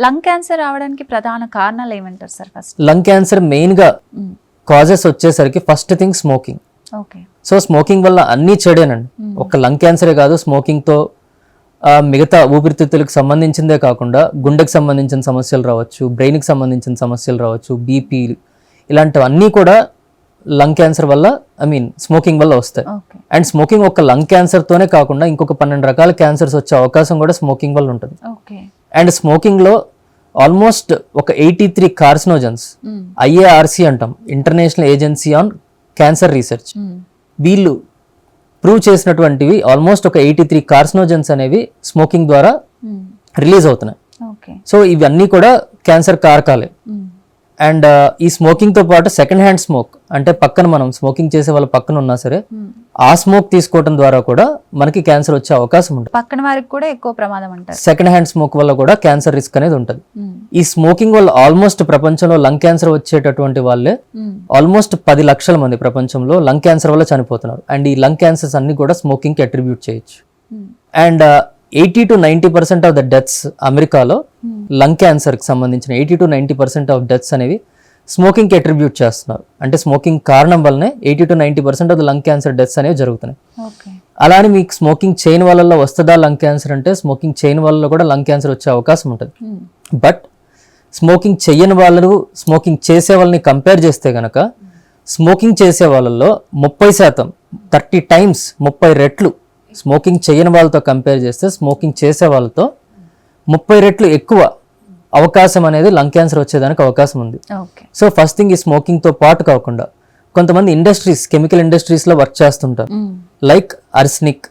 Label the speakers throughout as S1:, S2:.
S1: Lung cancer రావడానికి ప్రధాన కారణాలు ఏమంటారు సార్? ఫస్ట్
S2: లంగ్ క్యాన్సర్ మెయిన్గా కాజెస్ వచ్చేసరికి first thing smoking.
S1: Okay.
S2: So smoking వల్ల అన్నీ చెడేనండి. ఒక లంగ్ క్యాన్సరే కాదు, స్మోకింగ్తో మిగతా ఊపిరితిత్తులకు సంబంధించిందే కాకుండా గుండెకి సంబంధించిన సమస్యలు రావచ్చు, బ్రెయిన్కి సంబంధించిన సమస్యలు రావచ్చు, బీపీ, ఇలాంటివన్నీ కూడా లంగ్ క్యాన్సర్ వల్ల స్మోకింగ్ వల్ల వస్తాయి. అండ్ స్మోకింగ్ ఒక లంగ్ క్యాన్సర్తోనే కాకుండా ఇంకొక 12 రకాల క్యాన్సర్స్ వచ్చే అవకాశం కూడా స్మోకింగ్ వల్ల ఉంటుంది. అండ్ స్మోకింగ్లో ఆల్మోస్ట్ ఒక 83 కార్సినోజన్స్, IARC అంటాం, international agency on cancer research, వీళ్ళు ప్రూవ్ చేసినటువంటివి ఆల్మోస్ట్ ఒక 83 కార్సినోజన్స్ అనేవి స్మోకింగ్ ద్వారా రిలీజ్ అవుతున్నాయి. సో ఇవన్నీ కూడా క్యాన్సర్ కారకాలే. అండ్ ఈ స్మోకింగ్ తో పాటు సెకండ్ హ్యాండ్ స్మోక్, అంటే పక్కన మనం స్మోకింగ్ చేసే వాళ్ళ పక్కన ఉన్నా సరే ఆ స్మోక్ తీసుకోవడం ద్వారా కూడా మనకి క్యాన్సర్ వచ్చే అవకాశం ఉంటుంది.
S1: పక్కన వారికి కూడా ఎక్కువ ప్రమాదం అంటారు.
S2: సెకండ్ హ్యాండ్ స్మోక్ వల్ల కూడా క్యాన్సర్ రిస్క్ అనేది ఉంటుంది. ఈ స్మోకింగ్ వల్ల ఆల్మోస్ట్ ప్రపంచంలో లంగ్ క్యాన్సర్ వచ్చేటటువంటి వాళ్ళే ఆల్మోస్ట్ 10 లక్షల మంది ప్రపంచంలో లంగ్ క్యాన్సర్ వల్ల చనిపోతున్నారు. అండ్ ఈ లంగ్ క్యాన్సర్స్ అన్ని కూడా స్మోకింగ్ కి అట్రిబ్యూట్ చేయొచ్చు. And 80 to 90% of the deaths అమెరికాలో లంగ్ క్యాన్సర్ కి సంబంధించిన 80 to 90% ఆఫ్ డెత్స్ అనేవి స్మోకింగ్ కి అట్రిబ్యూట్ చేస్తున్నారు. అంటే స్మోకింగ్ కారణం వల్లనే 80 to 90% of the lung cancer deaths అనేవి జరుగుతున్నాయి. అలానే మీకు స్మోకింగ్ చేయని వాళ్ళలో వస్తుందా లంగ్ క్యాన్సర్ అంటే, స్మోకింగ్ చేయని వాళ్ళలో కూడా లంగ్ క్యాన్సర్ వచ్చే అవకాశం ఉంటుంది. బట్ స్మోకింగ్ చెయ్యని వాళ్ళు స్మోకింగ్ చేసే వాళ్ళని కంపేర్ చేస్తే గనక స్మోకింగ్ చేసే వాళ్ళలో 30%, 30 times, 30 రెట్లు స్మోకింగ్ చేయని వాళ్ళతో కంపేర్ చేస్తే స్మోకింగ్ చేసే వాళ్ళతో 30 రెట్లు ఎక్కువ అవకాశం అనేది లంగ్ క్యాన్సర్ వచ్చేదానికి అవకాశం ఉంది. సో ఫస్ట్ థింగ్ ఈ స్మోకింగ్ తో పాటు కాకుండా కొంతమంది ఇండస్ట్రీస్, కెమికల్ ఇండస్ట్రీస్ లో వర్క్ చేస్తుంటారు, లైక్ అర్సెనిక్,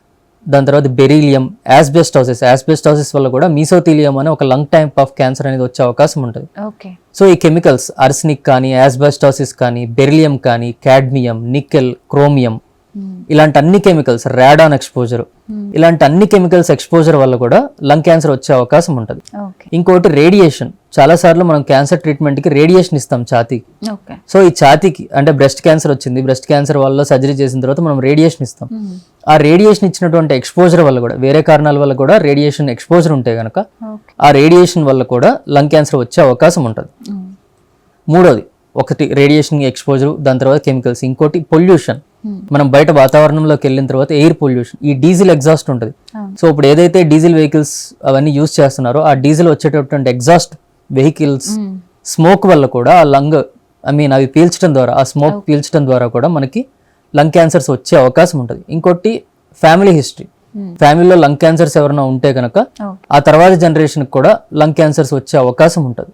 S2: దాని తర్వాత బెరీలియం, యాస్బెస్టాసిస్ వల్ల కూడా మీసోథీలియం అనే ఒక లంగ్ టైప్ ఆఫ్ క్యాన్సర్ అనేది వచ్చే అవకాశం ఉంటుంది. సో ఈ కెమికల్స్ అర్సెనిక్ కానీ, యాస్బెస్టాసిస్ కానీ, బెరీలియం కానీ, కాడ్మియం, నికెల్, క్రోమియం, ఇలాంటి అన్ని కెమికల్స్, రాడాన్ ఎక్స్పోజర్, ఇలాంటి అన్ని కెమికల్స్ ఎక్స్పోజర్ వల్ల కూడా లంగ్ క్యాన్సర్ వచ్చే అవకాశం ఉంటుంది. ఇంకోటి రేడియేషన్. చాలా సార్లు మనం క్యాన్సర్ ట్రీట్మెంట్ కి రేడియేషన్ ఇస్తాం ఛాతీకి. సో ఈ ఛాతీకి అంటే బ్రెస్ట్ క్యాన్సర్ వచ్చింది, బ్రెస్ట్ క్యాన్సర్ వల్ల సర్జరీ చేసిన తర్వాత మనం రేడియేషన్ ఇస్తాం. ఆ రేడియేషన్ ఇచ్చినటువంటి ఎక్స్పోజర్ వల్ల కూడా, వేరే కారణాల వల్ల కూడా రేడియేషన్ ఎక్స్పోజర్ ఉంటే గనక ఆ రేడియేషన్ వల్ల కూడా లంగ్ క్యాన్సర్ వచ్చే అవకాశం ఉంటుంది. మూడోది, ఒకటి రేడియేషన్ ఎక్స్పోజర్, దాని తర్వాత కెమికల్స్. ఇంకోటి పొల్యూషన్. మనం బయట వాతావరణంలోకి వెళ్ళిన తర్వాత ఎయిర్ పొల్యూషన్, ఈ డీజిల్ ఎగ్జాస్ట్ ఉంటుంది. సో ఇప్పుడు ఏదైతే డీజిల్ వెహికల్స్ అవన్నీ యూజ్ చేస్తున్నారో ఆ డీజిల్ వచ్చేటటువంటి ఎగ్జాస్ట్ వెహికల్స్ స్మోక్ వల్ల కూడా ఆ లంగ్ అవి పీల్చడం ద్వారా, ఆ స్మోక్ పీల్చడం ద్వారా కూడా మనకి లంగ్ క్యాన్సర్స్ వచ్చే అవకాశం ఉంటుంది. ఇంకోటి ఫ్యామిలీ హిస్టరీ. ఫ్యామిలీలో లంగ్ క్యాన్సర్స్ ఎవరైనా ఉంటే కనుక ఆ తర్వాత జనరేషన్ కూడా లంగ్ క్యాన్సర్స్ వచ్చే అవకాశం ఉంటుంది.